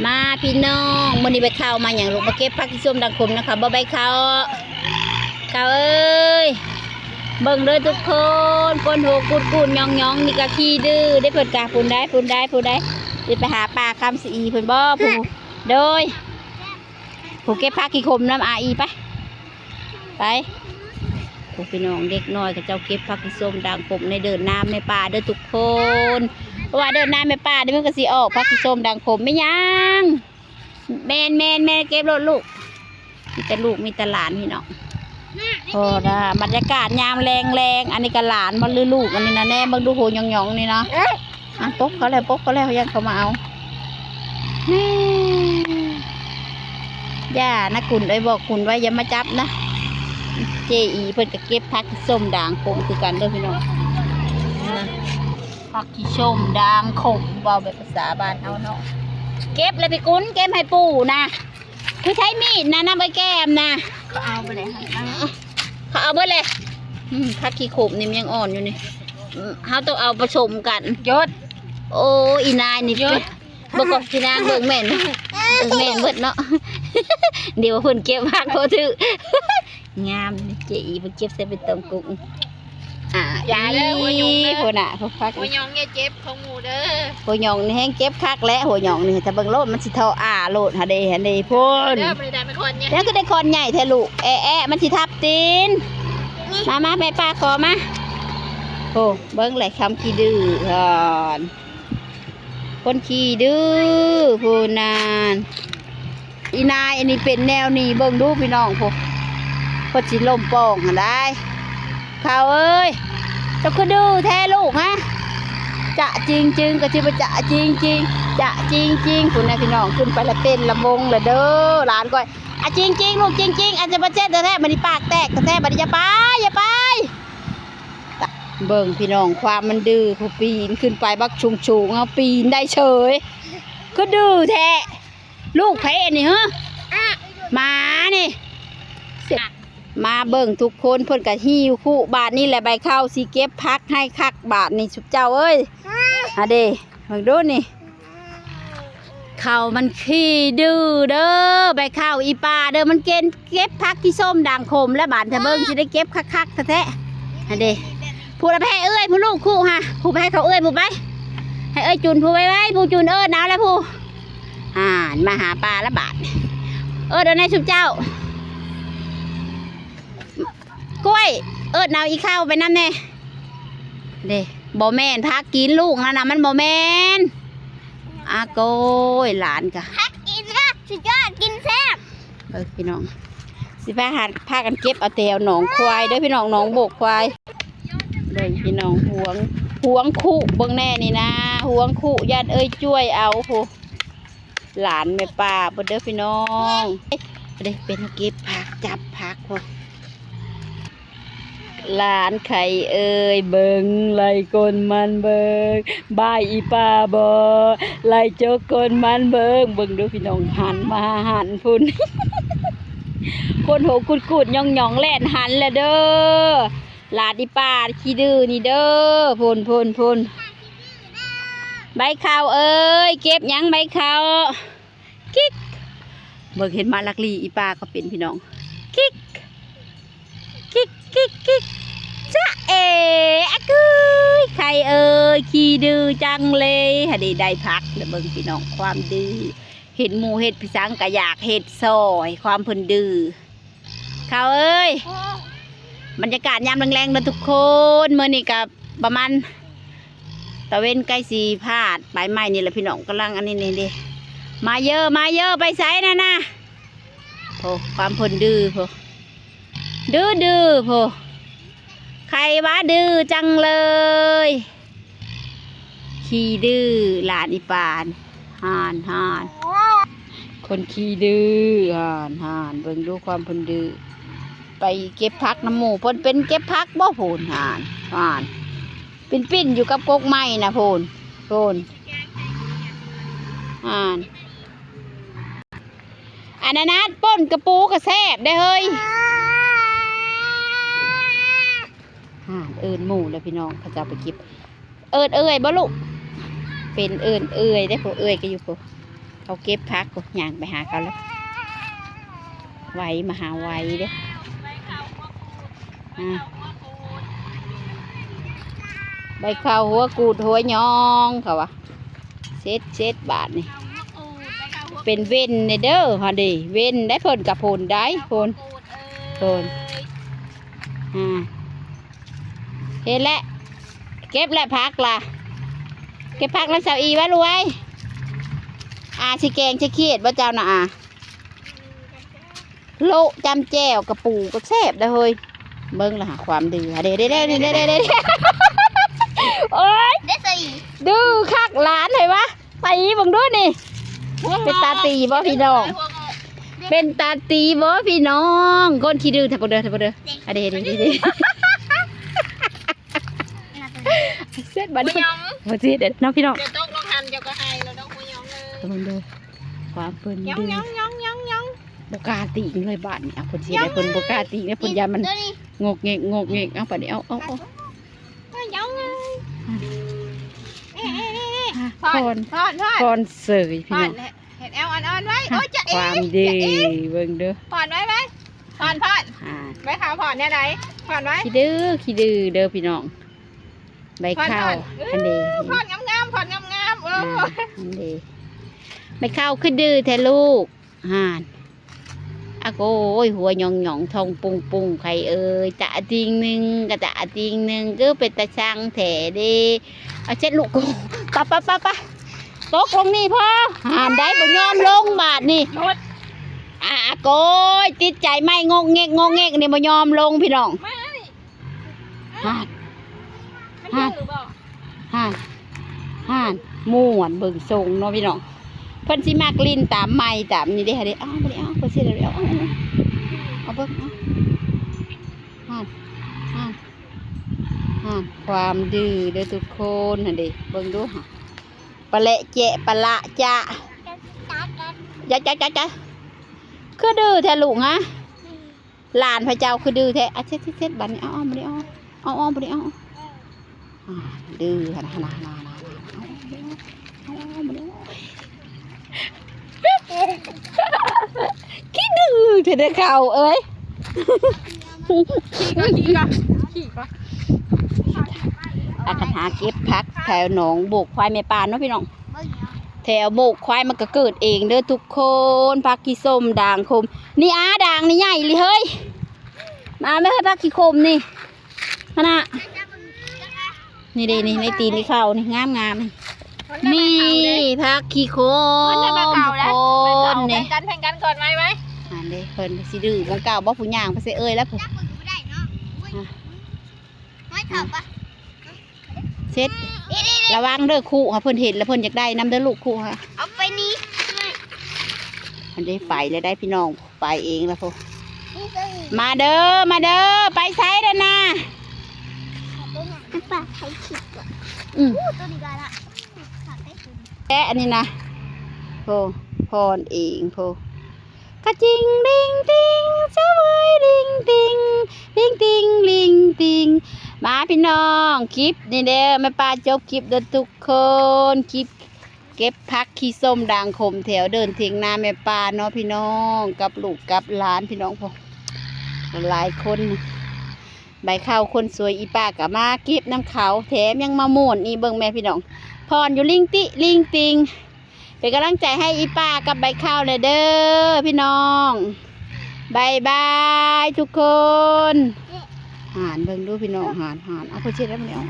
มาพี่น้องวันนี้ไปเข้ามาอย่างลูกมาเก็บผักที่ส้มดังคมนะคะบ่ใบเขาเอ้ยเบิ่งเลยทุกคนคนโหกูดยองนี่ก็ขี้ดื้อได้เพิ่นกาพูนได้จะไปหาปลาคำสีเพิ่นบ่ผู้โดยผู้เก็บผักขี้คมน้ำอาอีไปผู้พี่น้องเด็กน้อยกับเจ้าเก็บผักที่ส้มดังคมในเดินน้ำในป่าเด้อทุกคนเพราะว่าเดินน้ำในป่าเดี๋ยวมันก็สิออกผักที่ส้มดังคมไม่ยังแม่เก็บรถลูกมีแต่ลูกมีแต่หลานพี่น้องพอละบรรยากาศยามแรงอันนี้ก็หลานมันลูกอันนี้นะแน่บังดูโหยองนี่เนาะปกเขาแล้วยังเขามาเอาย่านะคุณได้บอกคุณไว้อย่ามาจับนะเจอีเพิ่นก็เก็บผักส้มด่างขมคือกันเด้อพี่น้องผักที่ส้มด่างขมเบาแบบภาษาบ้านเอาเนาะเก็บเลยพี่กุ้นเก็บให้ปู่นะคือใช้มีดนะใบแก้มนะเขาเอาไปเลยเขาเอาไปเลยผักขี้ขมนี่มันยังอ่อนอยู่นี่เขาต้องเอาผสมกันยศโอ้อีนายนี่ยศบอกกับพี่นางเบิ่งแม่นแม่นเบิดเนาะเดี๋ยวเพิ่นเก็บผักพอถืองามเจีเพิ่นเก็บใส่เป็นต้มกุ้งอย่าเด้อหัวหยองเด้อหัวหน้าเขาพักหัวหยองเนี่ยเจ็บของหมูเด้อหัวหยองนี่แห้งเก็บคักและหัวหยองนี่ถ้าเบิ่งโลดมันสิเท่าโลดหาเดพ่นแล้วก็ได้คอนใหญ่แท้ลูกมันสิทับตีนมาไปป้าขอมาโอ้เบิ่งแหละคำขี้ดื้อก่อนคนขี้ดื้อผู้นานอีนายอันนี้เป็นแนวนี้เบิ่งดูพี่น้องพวกพอจิลมปองได้เขาเอ้ยเจ้าคือดื้อแท้ลูกฮะจะจริงก็ที่ว่าจะจริงคุณนายพี่น้องขึ้นไปละเป็นละวงละเด้อหลานก้อยจริงลูกจริงอาจจะมาเจ็ดแท้มันนี่ปากแตกแท้มันนี่อย่าไปเบิ่งพี่น้องความมันดื้อผู้ปีนขึ้นไปบักชุงเอาปีนได้เฉยก็ดื้อแท้ลูกเพนนี่ฮะมานี่มาเบิ่งทุกคนเพิ่นกะหิ้วคู่บาทนี่แหละใบข้าวสีเก็บพักให้คักบาทนี่สุบเจ้าเอ้ยเด้เบิ่งดูนี่ข้าวมันขี้ดื้อเด้อใบข้าวอีปลาเด้อมันเก็บพักที่ส้มด่างขมและบาทถ้าเบิ่งสิได้เก็บคักแท้เด้ผู้ละแพ้เอ้ยผู้ลูกคู่ฮะผู้ไปให้เขาเอ้ยผู้ไปให้เอ้ยจุนผู้ไว้ผู้จุนน้าแล้วผู้มาหาปลาละบาทเดินในสุบเจ้ากล้วยนาวอีข้าวไปน้ำแน่เด้บ่แม่นพักกินลูกนะมันบ่แม่นโก้ยหลานกะพักกินนะสุดยอดกินแซ่บพี่น้องสิพากันเก็บเอาแตวหนองควายเด้อพี่น้องหนองโบกควายเด้อพี่น้องหวงคู่เบิ่งแน่นี่นะหวงคู่ญาติเอ้ยช่วยเอาโหหลานแม่ป้าเด้อพี่น้องเด้เป็นเก็บผักจับผักพอหลานไข่เอ้ยเบิงไล่กนมันเบิงบายอีป้าบอไล่โจกกนมันเบิงดูพี่น้องหันมาหันพุ่น คนโหกุดยองแล่นหันละเด้อหลานอีป้าขี้ดื้อนี่เด้อพุ่นใบข้าวเอ้ยเก็บยังใบข้าวกิ๊กเบิงเห็นมาลักลีอีป้าก็เป็นพี่น้องกิ๊กจ้าใครเอ้ยขี้ดื้อจังเลยได้พักเดี๋ยวเบิ่งพี่น้องความดื้อเห็นหมูเห็ดพี่สังก็อยากเห็ดซอยความเพิ่นดื้อเขาเอ้ยบรรยากาศยามแรงๆนะทุกคนเมื่อนี้กับประมาณตะเวนใกล้สีพาดใบไม้นี่แหละพี่น้องกำลังอันนี้นี่มาเยอะไปไสนะโอ้ความเพิ่นดื้อพอดื้อพอใครวะดื้อจังเลยขี้ดื้อหลานอีปานห่านคนขี้ดื้อห่านเบิ่งดูความเพิ่นดื้อไปเก็บผักน้ำหมูเพิ่นเป็นเก็บผักบ่โผนห่านปิ้นอยู่กับกกไม้นะโผนห่านอันนั้นป้นกระปูกระแซบได้เฮ้ยหมูเลยพี่น้องเขาจะไปเก็บเอ้ยบ่ลูกเป็นเอ้ยได้พวกเอ้ยก็อยู่พวก เขาเก็บพักกูย่างไปหาเขาแล้วไวมาหาไวเด้ใบข้าวหัวกูดหัวยองเขาวะเซ็ดบาทนี่เป็นเว้นในเด้อฮะดิเว้นได้ผลกับผลได้ผลเห็นแล้วเก็บแล้วพักล่ะเก็บพักแล้วสาวอีไว้รวยสิแกงสิเขียดบ่เจ้าน่ะโลจำแจ่วกระปูก็แซ่บได้เฮ้ยเบิ่งละความดื้อเด้โอ้ยดื้อคักหลานเลยวะไปบังด้วยนี่เป็นตาตีบ่พี่น้องเป็นตาตีบ่พี่น้องคนขี้ดื้อถ้าบ่เด้อเด้เสร็จบัดนี้บ่สิเด็ดน้องพี่น้องเดี๋ยวตกลงหันเจ้าก็ให้แล้วน้องบ่ยองเลยบังเด้อความเพิ่นดื้อบ่กล้าตีเลยบาดนี่เพิ่นสิได้เพิ่นบ่กล้าตีเพิ่นยามันงกเงกเอาปะนี่เอาพรเสยพี่น้องเห็นแอลอ่อนๆไว้โอ้ยจะความดีเบิ่งเด้อผ่อนไว้ไหมผ่อนไว้ขาวผ่อนเนี่ยไหนผ่อนไว้ขี้ดื้อเด้อพี่น้องใบข้าวอันเดผ่อนงามผ่อนงามอันเดใบข้าวคือดื้อแท้ลูกโอ้ยหัวหยองทองปุงไข่เอ้ยจะจริงหนึ่งก็จะจริงหนึ่งก็เป็นตาช่างแถดีเอาเช็ดลูกกูปะตกลงนี่พ่อได้บ่ยอมลงบาทนี่โก้ยติดใจไม่งกเงกนี่บ่ยอมลงพี่น้องม่วนเบิ่งทรงเนาะพี่น้องเพิ่นสิมากลิ้นตามไม้ตามนี่เด้ค่ะเด้เอาบ่ได้เอาเพิ่นสิได้เอาเบิ่งความดื้อเด้อทุกคนหั่นเด้เบิ่งดูค่ะปะเละเจะปะละจ้ะจ้ะคือดื้อแท้ลูกฮะหลานพระเจ้าคือดื้อแท้เช็ดบัดนี้เอาบ่ได้เอาบ่ได้เอาดื้อหั่นขี้ดื้อเธอได้ข่าวเอ้ยขี่ก็อาหาเก็บพักแถวหนองโบกควายแม่ปานเนาะพี่น้องแถวโบกควายมันก็เกิดเองเด้อทุกคนพักขี้ส้มด่างคมนี่ด่างนี่ใหญ่เลยเฮ้ยมาไม่เคยพักขี้คมนี่ขนาดนี่ดีนี่ในตีนนี่เข้านี่งามนี่พักขี้โคมคนนี่แข่งกันก่อนไหมเด้เพิ่นสิดื้อของเก่าบ่ผู้ย่างไปเสเอ้ยแล้วผู้เช็ดระวังเด้อคู่ค่ะเพิ่นเห็นแล้วเพิ่นอยากได้น้ำเด้อลูกคู่ค่ะเอาไปนี่มันได้ไปเลยได้พี่น้องไปเองแล้วพวกมาเด้อไปไซด์เด้อนะป้าใช้ขิดก่อนตัวนี้ก็ละแกะอันนี้นะพรเองกระจิงลิงติงเจ้าเอ้ยลิงติงมาพี่น้องคลิปนี่เด้อแม่ป้าจบคลิปเด้อทุกคนคลิปเก็บพักขี้ส้มด่างขมแถวเดินเถียงนาแม่ป้าเนาะพี่น้องกับลูกกับหลานพี่น้องพอหลายคนใบข้าวคนสวยอีป้ากับมาเก็บน้ำเขาแถมยังมาม่วนอีเบิ่งแม่พี่น้องพรอยู่ลิงติงเป็นกำลังใจให้อีป้ากับใบข้าวเลยเด้อพี่น้องบายทุกคนหานเบิ่งดูพี่น้องหานเอาไปเช็ดแล้วมันเอา